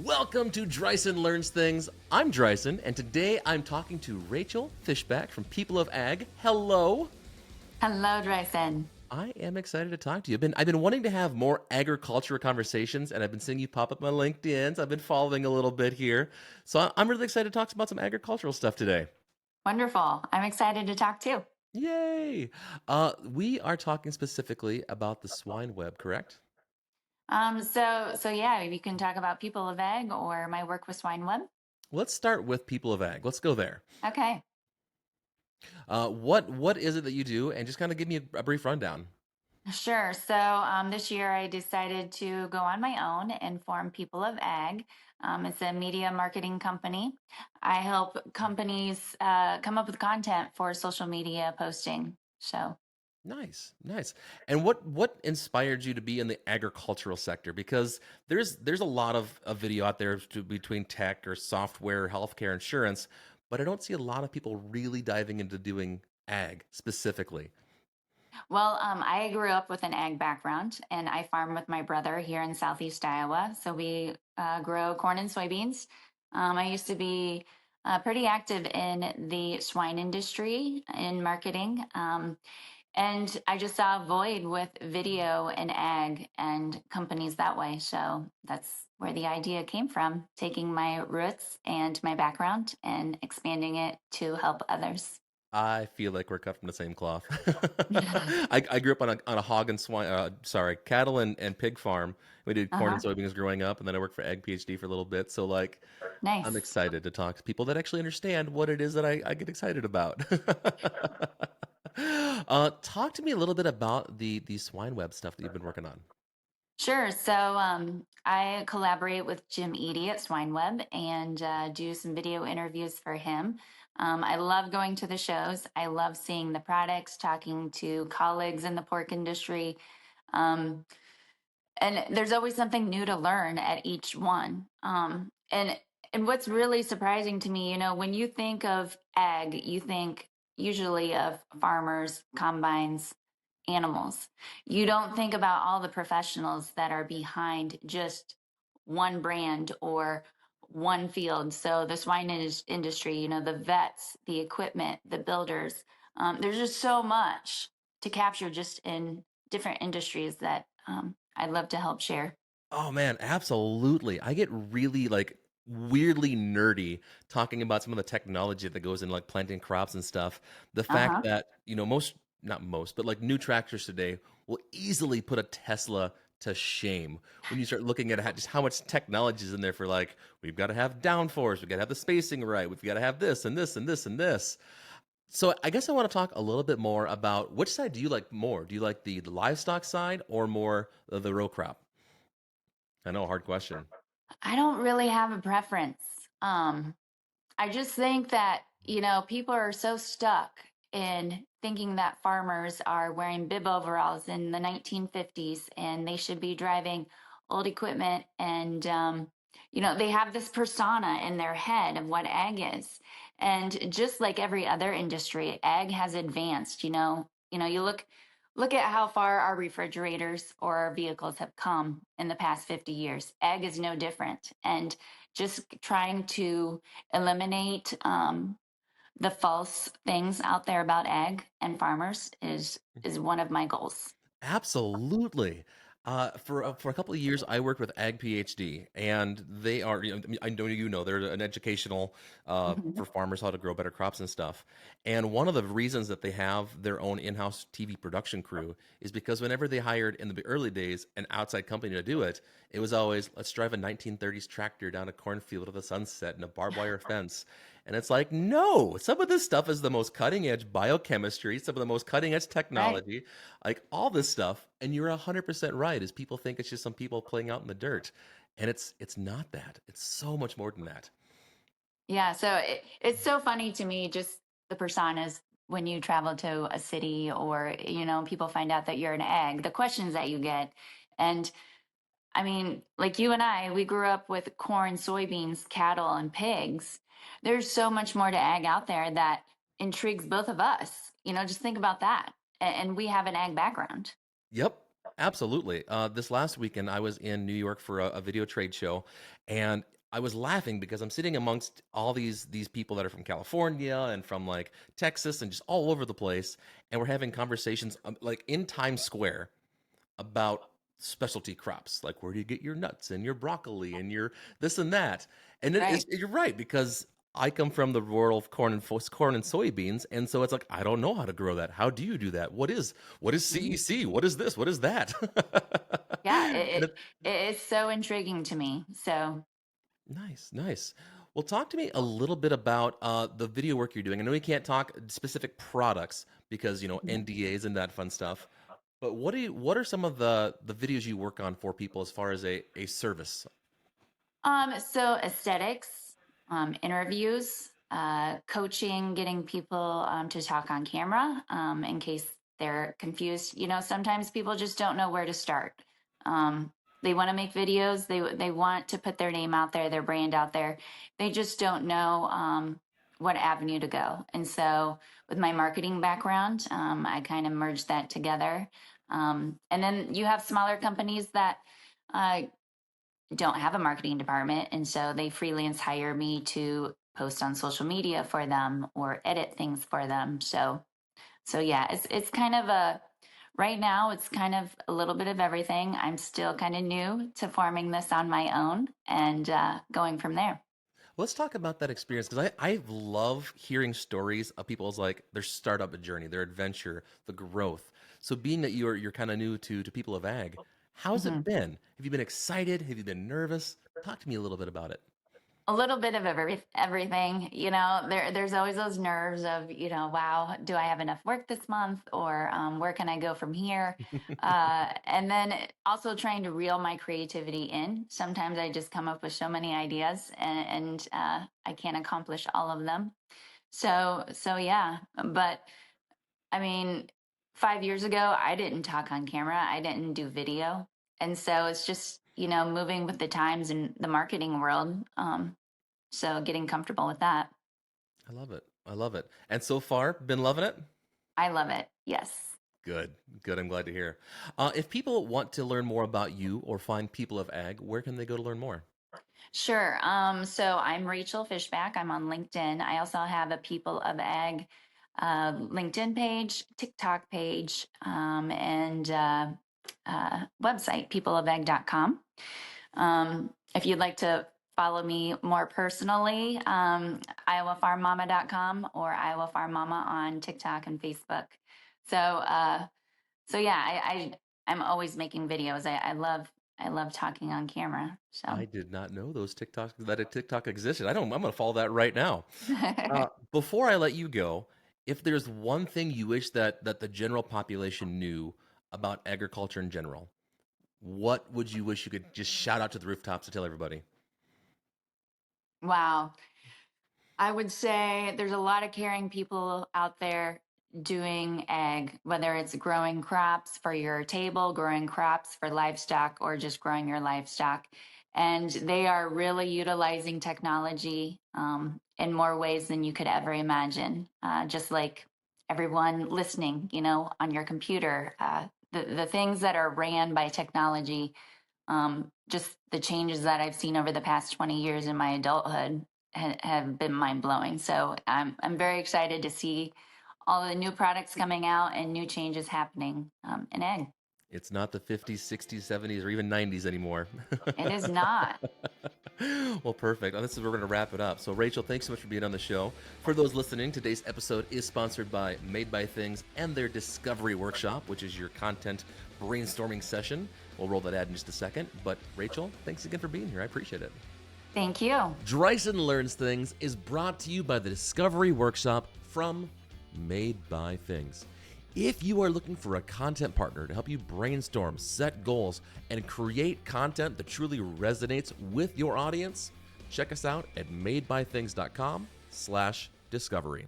Welcome to Drysen Learns Things. I'm Drysen, and today I'm talking to Rachel Fishback from People of Ag. Hello. Hello, Drysen. I am excited to talk to you. I've been wanting to have more agriculture conversations, and I've been seeing you pop up on LinkedIn. So I've been following a little bit here. So I'm really excited to talk about some agricultural stuff today. Wonderful. I'm excited to talk too. Yay! We are talking specifically about the swine web, correct? So yeah, you can talk about People of Egg or my work with Swine Web. Let's start with People of Ag. Let's go there. Okay, What is it that you do, and just kind of give me a brief rundown. sure. So this year I decided to go on my own and form People of Ag. It's a media marketing company. I help companies come up with content for social media posting. So Nice, nice. And what inspired you to be in the agricultural sector? Because there's a lot of video out there between tech or software, healthcare, insurance, but I don't see a lot of people really diving into doing ag specifically. I grew up with an ag background and I farm with my brother here in Southeast Iowa. So we grow corn and soybeans. I used to be pretty active in the swine industry in marketing. And I just saw a void with video and ag and companies that way. So that's where the idea came from, taking my roots and my background and expanding it to help others. I feel like we're cut from the same cloth. I grew up on a hog and swine, cattle and pig farm. We did corn and Uh-huh. soybeans growing up, and then I worked for Ag PhD for a little bit. So like, I'm Nice. excited to talk to people that actually understand what it is that I get excited about. Talk to me a little bit about the swine web stuff that you've been working on. Sure. So I collaborate with Jim Eady at SwineWeb and do some video interviews for him. I love going to the shows. I love seeing the products, talking to colleagues in the pork industry. Um, and there's always something new to learn at each one. And what's really surprising to me, when you think of ag, you think usually of farmers, combines, animals. You don't think about all the professionals that are behind just one brand or one field. So the swine industry, the vets, the equipment, the builders. There's just so much to capture just in different industries that I'd love to help share. Oh man, absolutely. I get really like weirdly nerdy talking about some of the technology that goes in like planting crops and stuff. The Uh fact huh. that, most, not most, but like new tractors today will easily put a Tesla to shame when you start looking at just how much technology is in there for like, we've got to have downforce, we've got to have the spacing right, we've got to have this and this and this and this. So I guess I want to talk a little bit more about which side do you like more? Do you like the livestock side or more of the row crop? I know, hard question. I don't really have a preference. Um, I just think that, people are so stuck in thinking that farmers are wearing bib overalls in the 1950s and they should be driving old equipment. And, they have this persona in their head of what ag is. And just like every other industry, ag has advanced, you look at how far our refrigerators or our vehicles have come in the past 50 years. Ag is no different. And just trying to eliminate the false things out there about ag and farmers is one of my goals. Absolutely. For a couple of years, I worked with Ag PhD, and they are, I know they're an educational Mhm. for farmers how to grow better crops and stuff. And one of the reasons that they have their own in-house TV production crew is because whenever they hired in the early days an outside company to do it, it was always let's drive a 1930s tractor down a cornfield with a sunset and a barbed wire fence. And it's like, no, some of this stuff is the most cutting edge biochemistry, some of the most cutting edge Right. technology, like all this stuff. And you're 100% right, is people think it's just some people playing out in the dirt. And it's not that. It's so much more than that. Yeah. So it's so funny to me, just the personas when you travel to a city or, people find out that you're an ag, the questions that you get. And I mean, like you and I, we grew up with corn, soybeans, cattle, and pigs. There's so much more to ag out there that intrigues both of us. Just think about that. And we have an ag background. Yep. Absolutely. This last weekend, I was in New York for a video trade show, and I was laughing because I'm sitting amongst all these people that are from California and from like Texas and just all over the place, and we're having conversations like in Times Square about specialty crops, like where do you get your nuts and your broccoli and your this and that. And Right. you're right because I come from the world of corn and soybeans, and so it's like I don't know how to grow that. How do you do that? What is Mhm. CEC? What is this? What is that? Yeah, And it is so intriguing to me. So, nice, nice. Well, talk to me a little bit about the video work you're doing. I know we can't talk specific products because mhm. NDAs and that fun stuff. But what are some of the videos you work on for people as far as a service? So aesthetics, interviews, coaching, getting people to talk on camera in case they're confused. Sometimes people just don't know where to start. Um, they want to make videos. They want to put their name out there, their brand out there. They just don't know what avenue to go. And so, with my marketing background, I kind of merged that together. And then you have smaller companies that uh, don't have a marketing department, and so they freelance hire me to post on social media for them or edit things for them. So yeah, it's kind of a right now it's kind of a little bit of everything. I'm still kind of new to forming this on my own and going from there. Let's talk about that experience because I love hearing stories of people's like their startup journey, their adventure, the growth. So being that you're kind of new to people of ag, how's Mhm. it been? Have you been excited? Have you been nervous? Talk to me a little bit about it. A little bit of everything. There's always those nerves of, wow, do I have enough work this month, or where can I go from here? And then also trying to reel my creativity in. Sometimes I just come up with so many ideas, and I can't accomplish all of them. So yeah. But I mean, 5 years ago, I didn't talk on camera. I didn't do video. And so it's just, moving with the times in the marketing world. So getting comfortable with that. I love it. I love it. And so far, been loving it? I love it. Yes. Good. Good. I'm glad to hear. If people want to learn more about you or find people of ag, where can they go to learn more? Sure. So I'm Rachel Fishback. I'm on LinkedIn. I also have a People of Ag LinkedIn page, TikTok page, and website, peopleofag.com. If you'd like to follow me more personally, iowafarmmama.com or Iowa Farm Mama on TikTok and Facebook. So yeah, I'm always making videos. I love talking on camera. So I did not know that a TikTok existed. I'm going to follow that right now. Before I let you go, if there's one thing you wish that the general population knew about agriculture in general, what would you wish you could just shout out to the rooftops to tell everybody? wow. I would say there's a lot of caring people out there doing ag, whether it's growing crops for your table, growing crops for livestock, or just growing your livestock. And they are really utilizing technology in more ways than you could ever imagine. Just like everyone listening, on your computer, the things that are ran by technology, just the changes that I've seen over the past 20 years in my adulthood have been mind blowing. So I'm very excited to see all the new products coming out and new changes happening in ag. It's not the 50s, 60s, 70s, or even 90s anymore. It is not. Well, perfect. This is where we're going to wrap it up. So, Rachel, thanks so much for being on the show. For those listening, today's episode is sponsored by Made by Things and their Discovery Workshop, which is your content brainstorming session. We'll roll that ad in just a second. But, Rachel, thanks again for being here. I appreciate it. Thank you. Drysen Learns Things is brought to you by the Discovery Workshop from Made by Things. If you are looking for a content partner to help you brainstorm, set goals, and create content that truly resonates with your audience, check us out at madebythings.com/discovery.